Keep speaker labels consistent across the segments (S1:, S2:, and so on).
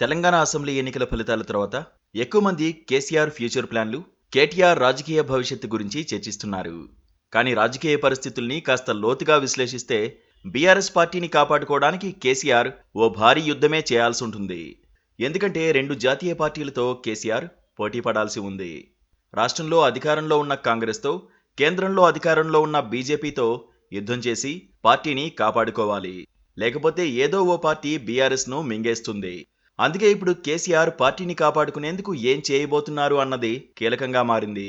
S1: Telangana assembly ఎన్నికల ఫలితాల తర్వాత ఎక్కువ మంది కేసీఆర్ ఫ్యూచర్ ప్లాన్లు, కేటీఆర్ రాజకీయ భవిష్యత్తు గురించి చర్చిస్తున్నారు. కానీ రాజకీయ పరిస్థితుల్ని కాస్త లోతుగా విశ్లేషిస్తే బీఆర్ఎస్ పార్టీని కాపాడుకోవడానికి కేసీఆర్ ఓ భారీ యుద్ధమే చేయాల్సి ఉంటుంది. ఎందుకంటే రెండు జాతీయ పార్టీలతో కేసీఆర్ పోటీ పడాల్సి ఉంది. రాష్ట్రంలో అధికారంలో ఉన్న కాంగ్రెస్తో, కేంద్రంలో అధికారంలో ఉన్న బీజేపీతో యుద్ధం చేసి పార్టీని కాపాడుకోవాలి. లేకపోతే ఏదో ఓ పార్టీ బీఆర్ఎస్ను మింగేస్తుంది. అందుకే ఇప్పుడు కేసీఆర్ పార్టీని కాపాడుకునేందుకు ఏం చేయబోతున్నారు అన్నది కీలకంగా మారింది.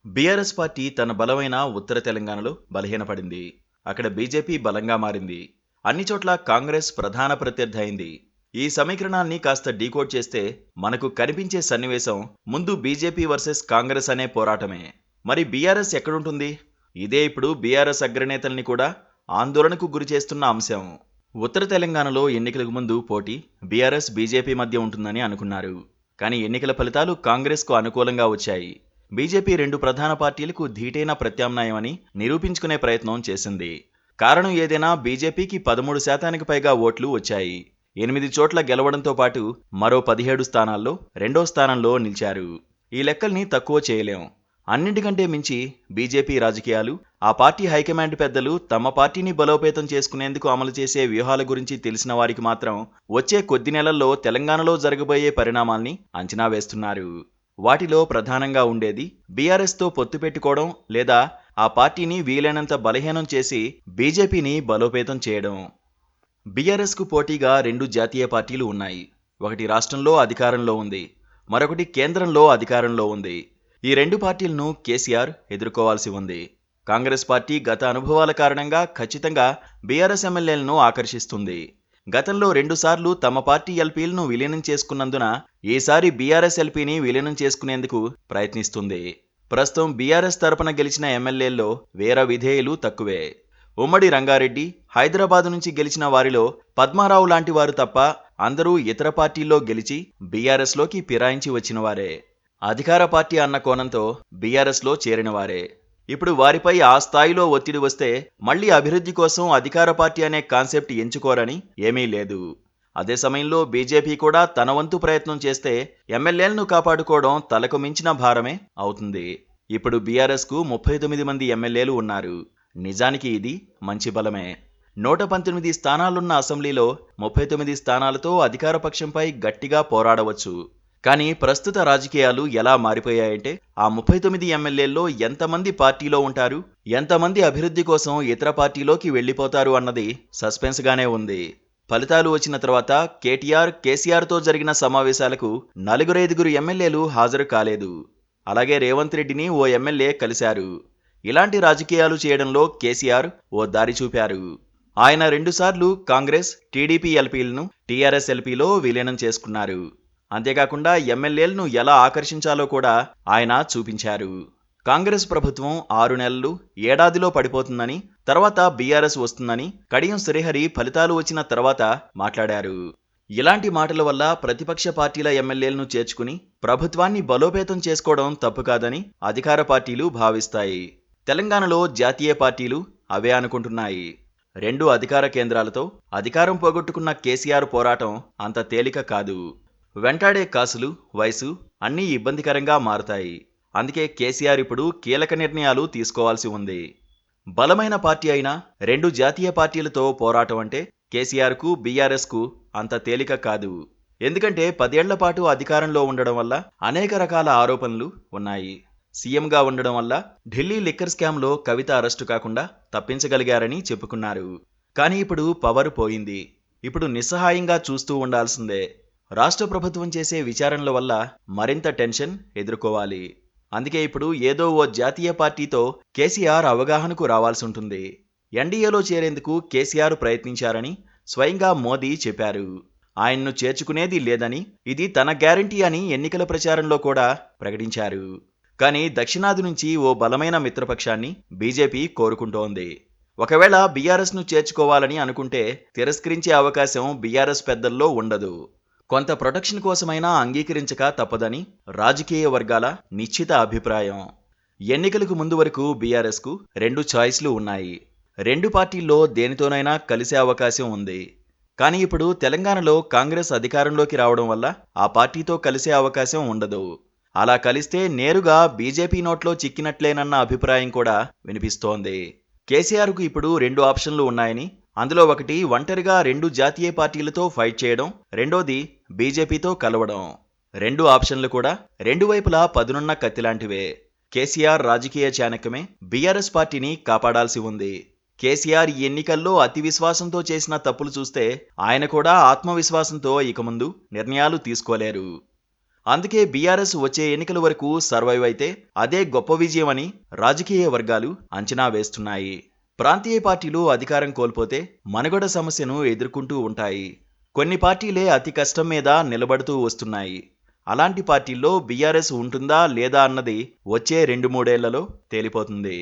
S1: బీఆర్ఎస్ పార్టీ తన బలమైన ఉత్తర తెలంగాణలో బలహీనపడింది. అక్కడ బీజేపీ బలంగా మారింది. అన్ని చోట్ల కాంగ్రెస్ ప్రధాన ప్రత్యర్థి అయింది. ఈ సమీకరణాన్ని కాస్త డీకోడ్ చేస్తే మనకు కనిపించే సన్నివేశం ముందు బీజేపీ వర్సెస్ కాంగ్రెస్ అనే పోరాటమే. మరి బీఆర్ఎస్ ఎక్కడుంటుంది? ఇదే ఇప్పుడు బీఆర్ఎస్ అగ్రనేతల్ని కూడా ఆందోళనకు గురిచేస్తున్న అంశం. ఉత్తర తెలంగాణలో ఎన్నికలకు ముందు పోటీ బీఆర్ఎస్ బీజేపీ మధ్య ఉంటుందని అనుకున్నారు. కానీ ఎన్నికల ఫలితాలు కాంగ్రెస్కు అనుకూలంగా వచ్చాయి. బీజేపీ రెండు ప్రధాన పార్టీలకు ధీటైన ప్రత్యామ్నాయమని నిరూపించుకునే ప్రయత్నం చేసింది. కారణం ఏదైనా బీజేపీకి 13% పైగా ఓట్లు వచ్చాయి. 8 చోట్ల గెలవడంతో పాటు మరో 17 స్థానాల్లో రెండో స్థానంలో నిలిచారు. ఈ లెక్కల్ని తక్కువ చేయలేం. అన్నింటికంటే మించి బీజేపీ రాజకీయాలు, ఆ పార్టీ హైకమాండ్ పెద్దలు తమ పార్టీని బలోపేతం చేసుకునేందుకు అమలు చేసే వ్యూహాల గురించి తెలిసిన వారికి మాత్రం వచ్చే కొద్ది నెలల్లో తెలంగాణలో జరగబోయే పరిణామాల్ని అంచనా వేస్తున్నారు. వాటిలో ప్రధానంగా ఉండేది బీఆర్ఎస్తో పొత్తు పెట్టుకోవడం లేదా ఆ పార్టీని వీలైనంత బలహీనం చేసి బీజేపీని బలోపేతం చేయడం. బీఆర్ఎస్కు పోటీగా రెండు జాతీయ పార్టీలు ఉన్నాయి. ఒకటి రాష్ట్రంలో అధికారంలో ఉంది, మరొకటి కేంద్రంలో అధికారంలో ఉంది. ఈ రెండు పార్టీలను కేసీఆర్ ఎదుర్కోవాల్సి ఉంది. కాంగ్రెస్ పార్టీ గత అనుభవాల కారణంగా ఖచ్చితంగా బీఆర్ఎస్ ఎమ్మెల్యేలను ఆకర్షిస్తుంది. గతంలో 2 సార్లు తమ పార్టీ ఎల్పీలను విలీనం చేసుకున్నందున ఈసారి బీఆర్ఎస్ ఎల్పీని విలీనం చేసుకునేందుకు ప్రయత్నిస్తుంది. ప్రస్తుతం బీఆర్ఎస్ తరపున గెలిచిన ఎమ్మెల్యేల్లో వీర విధేయులు తక్కువే. ఉమ్మడి రంగారెడ్డి, హైదరాబాద్ నుంచి గెలిచిన వారిలో పద్మారావు లాంటి వారు తప్ప అందరూ ఇతర పార్టీల్లో గెలిచి బీఆర్ఎస్లోకి ఫిరాయించి వచ్చినవారే. అధికార పార్టీ అన్న కోణంతో బీఆర్ఎస్లో చేరినవారే. ఇప్పుడు వారిపై ఆ స్థాయిలో ఒత్తిడి వస్తే మళ్లీ అభివృద్ధి కోసం అధికార పార్టీ అనే కాన్సెప్ట్ ఎంచుకోరని ఏమీ లేదు. అదే సమయంలో బీజేపీ కూడా తన వంతు ప్రయత్నం చేస్తే ఎమ్మెల్యేలను కాపాడుకోవడం తలకు మించిన భారమే అవుతుంది. ఇప్పుడు బీఆర్ఎస్కు 39 మంది ఎమ్మెల్యేలు ఉన్నారు. నిజానికి ఇది మంచి బలమే. 119 స్థానాలున్న అసెంబ్లీలో 39 స్థానాలతో అధికార పక్షంపై గట్టిగా పోరాడవచ్చు. కానీ ప్రస్తుత రాజకీయాలు ఎలా మారిపోయాయంటే ఆ 39 ఎమ్మెల్యేల్లో ఎంతమంది పార్టీలో ఉంటారు, ఎంతమంది అభివృద్ధి కోసం ఇతర పార్టీలోకి వెళ్లిపోతారు అన్నది సస్పెన్స్గానే ఉంది. ఫలితాలు వచ్చిన తర్వాత కేటీఆర్, కేసీఆర్తో జరిగిన సమావేశాలకు 4-5 ఎమ్మెల్యేలు హాజరు కాలేదు. అలాగే రేవంత్ రెడ్డిని ఓ ఎమ్మెల్యే కలిశారు. ఇలాంటి రాజకీయాలు చేయడంలో కేసీఆర్ ఓ దారి చూపారు. ఆయన 2 సార్లు కాంగ్రెస్, టీడీపీ ఎల్పీలను టీఆర్ఎస్ ఎల్పీలో విలీనం చేసుకున్నారు. అంతేకాకుండా ఎమ్మెల్యేలను ఎలా ఆకర్షించాలో కూడా ఆయన చూపించారు. కాంగ్రెస్ ప్రభుత్వం 6 నెలలు, ఏడాదిలో పడిపోతుందని, తర్వాత బీఆర్ఎస్ వస్తుందని కడియం శ్రీహరి ఫలితాలు వచ్చిన తర్వాత మాట్లాడారు. ఇలాంటి మాటల వల్ల ప్రతిపక్ష పార్టీల ఎమ్మెల్యేలను చేర్చుకుని ప్రభుత్వాన్ని బలోపేతం చేసుకోవడం తప్పు కాదని అధికార పార్టీలు భావిస్తాయి. తెలంగాణలో జాతీయ పార్టీలు అవే అనుకుంటున్నాయి. రెండు అధికార కేంద్రాలతో అధికారం పోగొట్టుకున్న కేసీఆర్ పోరాటం అంత తేలిక కాదు. వెంటాడే కాసులు, వయసు అన్నీ ఇబ్బందికరంగా మారతాయి. అందుకే కేసీఆర్ ఇప్పుడు కీలక నిర్ణయాలు తీసుకోవాల్సి ఉంది. బలమైన పార్టీ అయినా రెండు జాతీయ పార్టీలతో పోరాటం అంటే కేసీఆర్కు, బీఆర్ఎస్కు అంత తేలిక కాదు. ఎందుకంటే 10 ఏళ్ల పాటు అధికారంలో ఉండడం వల్ల అనేక రకాల ఆరోపణలు ఉన్నాయి. సీఎంగా ఉండడం వల్ల ఢిల్లీ లిక్కర్ స్కామ్లో కవిత అరెస్టు కాకుండా తప్పించగలిగారని చెప్పుకున్నారు. కానీ ఇప్పుడు పవర్ పోయింది. ఇప్పుడు నిస్సహాయంగా చూస్తూ ఉండాల్సిందే. రాష్ట్ర ప్రభుత్వం చేసే విచారణల వల్ల మరింత టెన్షన్ ఎదుర్కోవాలి. అందుకే ఇప్పుడు ఏదో ఓ జాతీయ పార్టీతో కేసీఆర్ అవగాహనకు రావాల్సి ఉంటుంది. ఎన్డీఏలో చేరేందుకు కేసీఆర్ ప్రయత్నించారని స్వయంగా మోదీ చెప్పారు. ఆయన్ను చేర్చుకునేది లేదని, ఇది తన గ్యారంటీ అని ఎన్నికల ప్రచారంలో కూడా ప్రకటించారు. కానీ దక్షిణాది నుంచి ఓ బలమైన మిత్రపక్షాన్ని బీజేపీ కోరుకుంటోంది. ఒకవేళ బీఆర్ఎస్ను చేర్చుకోవాలని అనుకుంటే తిరస్కరించే అవకాశం బీఆర్ఎస్ పెద్దల్లో ఉండదు. కొంత ప్రొటెక్షన్ కోసమైనా అంగీకరించక తప్పదని రాజకీయ వర్గాల నిశ్చిత అభిప్రాయం. ఎన్నికలకు ముందు వరకు బీఆర్ఎస్కు 2 చాయిస్లు ఉన్నాయి. రెండు పార్టీల్లో దేనితోనైనా కలిసే అవకాశం ఉంది. కానీ ఇప్పుడు తెలంగాణలో కాంగ్రెస్ అధికారంలోకి రావడం వల్ల ఆ పార్టీతో కలిసే అవకాశం ఉండదు. అలా కలిస్తే నేరుగా బీజేపీ నోట్లో చిక్కినట్లేనన్న అభిప్రాయం కూడా వినిపిస్తోంది. కేసీఆర్కు ఇప్పుడు 2 ఆప్షన్లు ఉన్నాయని, అందులో ఒకటి ఒంటరిగా 2 జాతీయ పార్టీలతో ఫైట్ చేయడం, రెండోది బీజేపీతో కలవడం. 2 ఆప్షన్లు కూడా రెండు వైపులా పదునున్న కత్తిలాంటివే. కేసీఆర్ రాజకీయ చాణక్యమే బీఆర్ఎస్ పార్టీని కాపాడాల్సి ఉంది. కేసీఆర్ ఈ ఎన్నికల్లో అతి విశ్వాసంతో చేసిన తప్పులు చూస్తే ఆయన కూడా ఆత్మవిశ్వాసంతో ఇక ముందు నిర్ణయాలు తీసుకోలేరు. అందుకే బీఆర్ఎస్ వచ్చే ఎన్నికల వరకు సర్వైవ్ అయితే అదే గొప్ప విజయం అని రాజకీయ వర్గాలు అంచనా వేస్తున్నాయి. ప్రాంతీయ పార్టీలు అధికారం కోల్పోతే మనుగడ సమస్యను ఎదుర్కొంటూ ఉంటాయి. కొన్ని పార్టీలే అతి కష్టం మీద నిలబడుతూ వస్తున్నాయి. అలాంటి పార్టీల్లో బీఆర్ఎస్ ఉంటుందా లేదా అన్నది వచ్చే 2-3 ఏళ్లలో తేలిపోతుంది.